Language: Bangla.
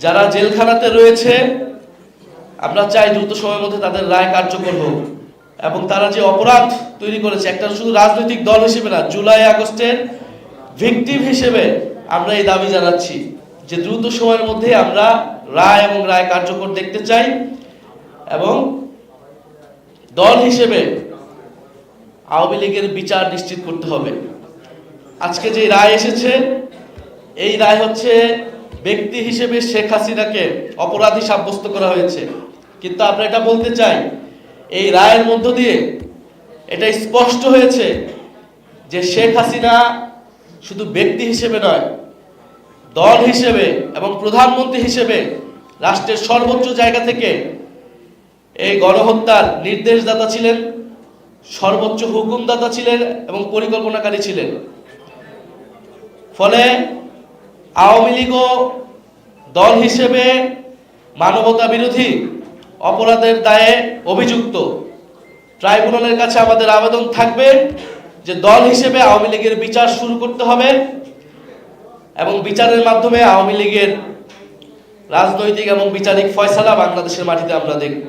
যারা জেলখানাতে রয়েছে আমরা চাই দ্রুত সময়ের মধ্যে তাদের রায় কার্যকর হোক এবং তারা যে অপরাধ তৈরি করেছে একটা শুধু রাজনৈতিক দল হিসেবে না, জুলাই আগস্টের ভিকটিম হিসেবে আমরা এই দাবি জানাচ্ছি যে দ্রুত সময়ের মধ্যে আমরা রায় এবং রায় কার্যকর দেখতে চাই এবং দল হিসেবে আওয়ামী লীগের বিচার নিশ্চিত করতে হবে। আজকে যে রায় এসেছে এই রায় হচ্ছে ব্যক্তি হিসেবে শেখ হাসিনাকে অপরাধী সাব্যস্ত করা হয়েছে, কিন্তু আমরা এটা বলতে চাই এই রায়ের মধ্য দিয়ে এটা স্পষ্ট হয়েছে যে শেখ হাসিনা শুধু ব্যক্তি হিসেবে নয়, দল হিসেবে এবং প্রধানমন্ত্রী হিসেবে রাষ্ট্রের সর্বোচ্চ জায়গা থেকে এই গণহত্যার নির্দেশদাতা ছিলেন, সর্বোচ্চ হুকুমদাতা ছিলেন এবং পরিকল্পনাকারী ছিলেন। ফলে আওয়ামী লীগও দল হিসেবে মানবতা বিরোধী অপরাধের দায়ে অভিযুক্ত। ট্রাইব্যুনালের কাছে আমাদের আবেদন থাকবে যে দল হিসেবে আওয়ামী লীগের বিচার শুরু করতে হবে এবং বিচারের মাধ্যমে আওয়ামী লীগের রাজনৈতিক এবং বিচারিক ফয়সালা বাংলাদেশের মাটিতে আমরা দেখব।